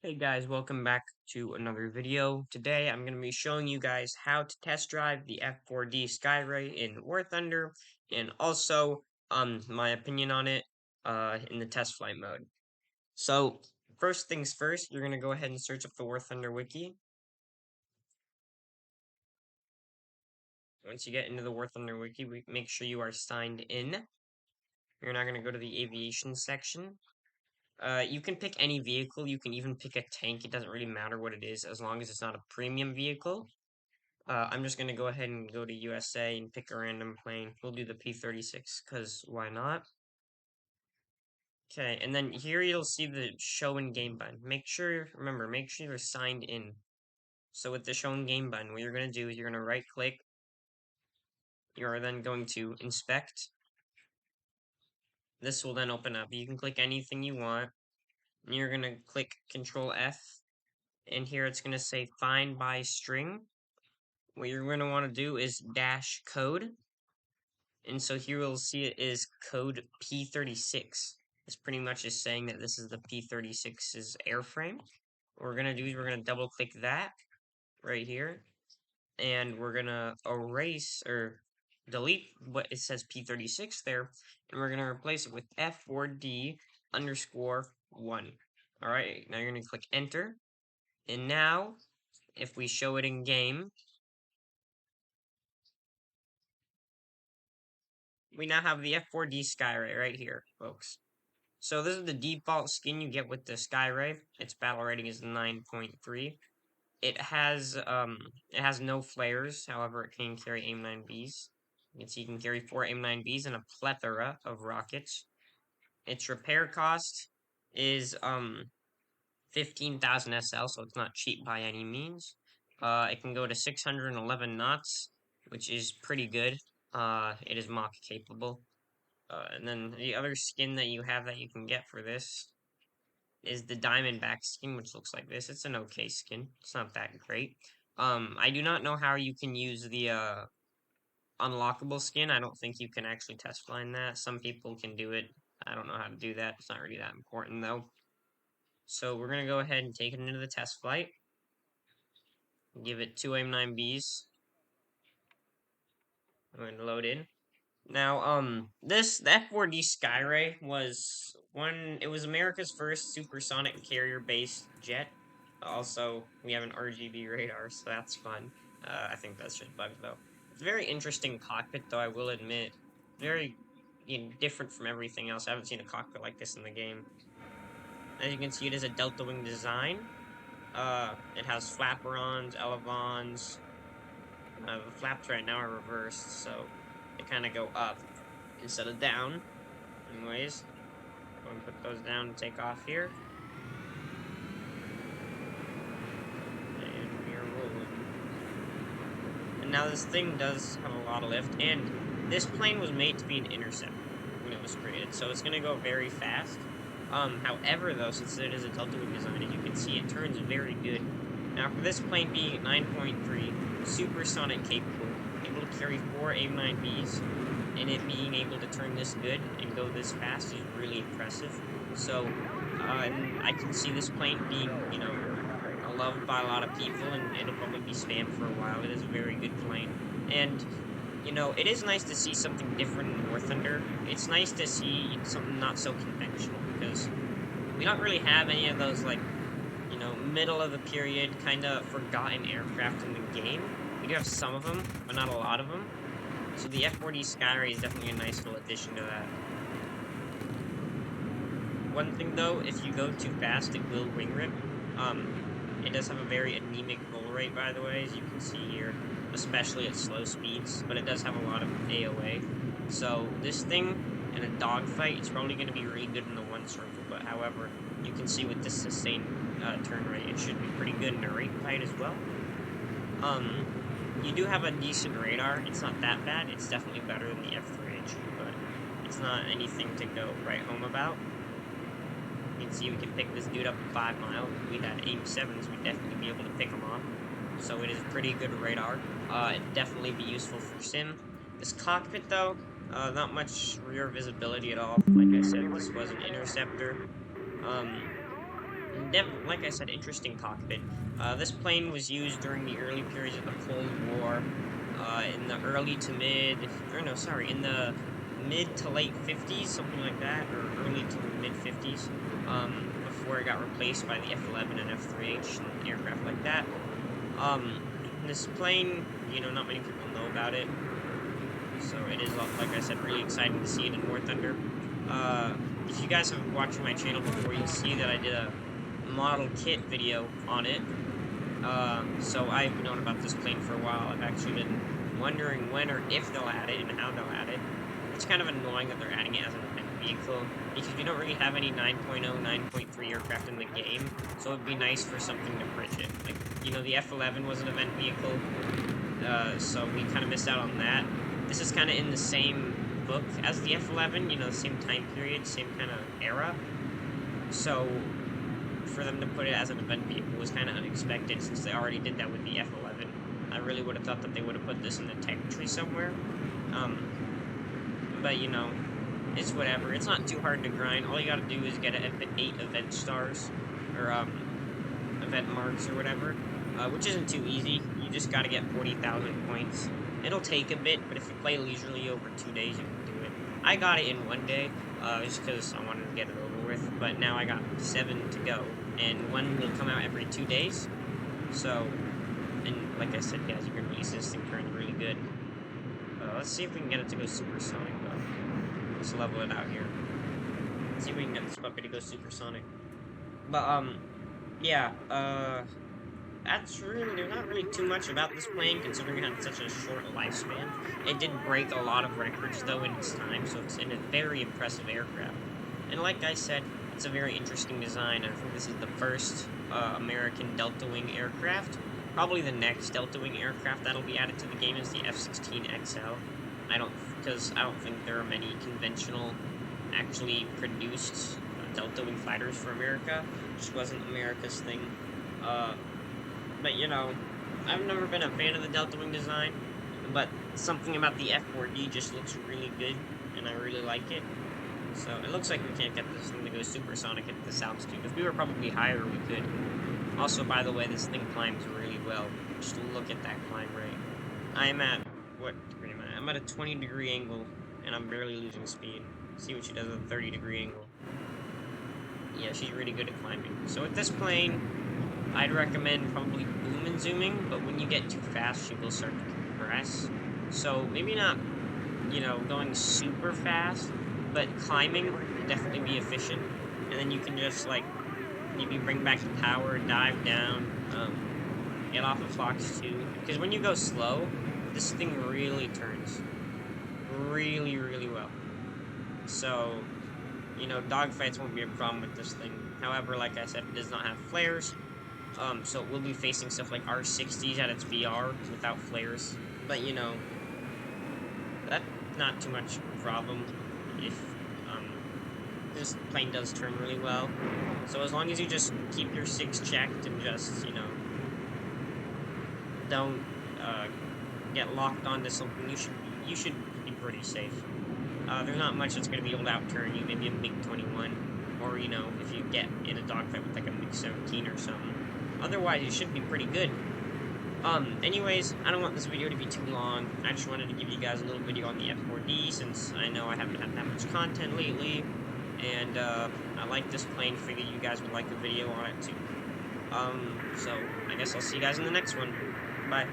Hey guys, welcome back to another video. Today I'm going to be showing you guys how to test drive the F4D Skyray in War Thunder and also my opinion on it in the test flight mode. So first things first, you're going to go ahead and search up the War Thunder wiki. Once you get into the War Thunder wiki, make sure you are signed in. You're now going to go to the aviation section. You can pick any vehicle, you can even pick a tank, it doesn't really matter what it is as long as it's not a premium vehicle. I'm just gonna go ahead and go to USA and pick a random plane. We'll do the P-36, because why not? Okay, and then here you'll see the show in game button. Make sure you're signed in. So with the show in game button, what you're gonna do is you're gonna right click. You're then going to inspect. This will then open up. You can click anything you want. And you're gonna click Control F. And here it's gonna say find by string. What you're gonna want to do is dash code. And so here we'll see it is code P-36. It's pretty much just saying that this is the P-36's airframe. What we're going to do is we're going to double click that right here. And we're going to erase or delete what it says P-36 there. And we're going to replace it with F4D_1. Alright, now you're going to click enter. And now, if we show it in game, we now have the F4D Skyray right here, folks. So this is the default skin you get with the Skyray. Its battle rating is 9.3. It has no flares, however it can carry AIM-9Bs. You can see you can carry 4 AIM-9Bs and a plethora of rockets. Its repair cost is 15,000 SL, so it's not cheap by any means. It can go to 611 knots, which is pretty good. It is Mach capable. And then the other skin that you have that you can get for this is the Diamondback Skin, which looks like this. It's an okay skin. It's not that great. I do not know how you can use the unlockable skin. I don't think you can actually test blind that. Some people can do it. I don't know how to do that. It's not really that important, though. So we're going to go ahead and take it into the test flight. Give it 2 AIM-9Bs. I'm going to load in. Now, the F4D Skyray was it was America's first supersonic carrier-based jet. Also, we have an RGB radar, so that's fun. I think that's just bugs, though. It's a very interesting cockpit, though, I will admit. Very, different from everything else. I haven't seen a cockpit like this in the game. As you can see, it is a delta wing design. It has flaperons, elevons. The flaps right now are reversed, so they kind of go up instead of down. Anyways, go and put those down and take off here. And we are rolling. And now this thing does have a lot of lift, and this plane was made to be an interceptor when it was created, so it's going to go very fast. However, though, since it is a delta wing design, as you can see, it turns very good. Now, for this plane being 9.3, supersonic capable, able to carry 4 AIM-9Bs, and it being able to turn this good and go this fast is really impressive. So, I can see this plane being, loved by a lot of people, and it'll probably be spammed for a while. It is a very good plane. And, it is nice to see something different in War Thunder. It's nice to see something not so conventional, because we don't really have any of those, middle of the period, kind of forgotten aircraft in the game. We do have some of them, but not a lot of them. So the F4D Skyray is definitely a nice little addition to that. One thing though, if you go too fast, it will wing rip. It does have a very anemic roll rate, by the way, as you can see here, especially at slow speeds, but it does have a lot of AOA. So this thing, in a dogfight, it's probably going to be really good in the one circle, but however, you can see with this sustained turn rate, it should be pretty good in a rate fight as well. You do have a decent radar. It's not that bad. It's definitely better than the F3H, but it's not anything to go right home about. You can see we can pick this dude up at 5 miles. If we had AIM-7s, we'd definitely be able to pick him off. So it is pretty good radar. It'd definitely be useful for sim. This cockpit, though, not much rear visibility at all. Like I said, this was an interceptor. like I said, interesting cockpit. This plane was used during the early periods of the Cold War, in the early to mid, or no, sorry, in the mid to late 50s, something like that, or early to mid 50s, before it got replaced by the F-11 and F-3H and aircraft like that. This plane, not many people know about it, so it is, like I said, really exciting to see it in War Thunder. If you guys have watched my channel before, you'll see that I did a model kit video on it. So I've known about this plane for a while. I've actually been wondering when or if they'll add it and how they'll add it. It's kind of annoying that they're adding it as an event vehicle, because you don't really have any 9.0, 9.3 aircraft in the game, so it'd be nice for something to bridge it. Like, the F-11 was an event vehicle, so we kind of missed out on that. This is kind of in the same book as the F-11, the same time period, same kind of era. So for them to put it as an event vehicle was kind of unexpected, since they already did that with the F-11. I really would have thought that they would have put this in the tech tree somewhere. But it's whatever. It's not too hard to grind. All you gotta do is get 8 event stars, or event marks or whatever, which isn't too easy. You just gotta get 40,000 points. It'll take a bit, but if you play leisurely over 2 days, you can do it. I got it in 1 day, just because I wanted to get it over with, but now I got 7 to go, and 1 will come out every 2 days, so, and like I said, guys, you're gonna see this thing turn really good. Let's see if we can get it to go supersonic, though. Let's level it out here. Let's see if we can get this puppy to go supersonic. But, yeah, there's not really too much about this plane, considering it had such a short lifespan. It did break a lot of records, though, in its time, so it's in a very impressive aircraft. And like I said, it's a very interesting design. I think this is the first American Delta Wing aircraft. Probably the next Delta Wing aircraft that'll be added to the game is the F-16XL. Because I don't think there are many conventional, actually produced Delta Wing fighters for America. It just wasn't America's thing. But I've never been a fan of the Delta Wing design, but something about the F4D just looks really good, and I really like it. So it looks like we can't get this thing to go supersonic at this altitude. If we were probably higher, we could. Also, by the way, this thing climbs really well. Just look at that climb rate. I'm at, what degree am I? I'm at a 20-degree angle, and I'm barely losing speed. See what she does at a 30-degree angle. Yeah, she's really good at climbing. So with this plane, I'd recommend probably boom and zooming, but when you get too fast, she will start to compress. So maybe not, going super fast, but climbing will definitely be efficient. And then you can just, maybe bring back the power, dive down, get off of Fox 2. Because when you go slow, this thing really turns. Really, really well. So, dogfights won't be a problem with this thing. However, like I said, it does not have flares. So we'll be facing stuff like R60s at its VR without flares. But, that's not too much of a problem if, this plane does turn really well. So as long as you just keep your 6 checked and just, don't, get locked onto something, you should be pretty safe. There's not much that's going to be able to outturn you, maybe a MiG-21, or, if you get in a dogfight with, like, a MiG-17 or something. Otherwise, you should be pretty good. Anyways, I don't want this video to be too long. I just wanted to give you guys a little video on the F4D, since I know I haven't had that much content lately, and, I like this plane, figured you guys would like a video on it, too. So, I guess I'll see you guys in the next one. Bye.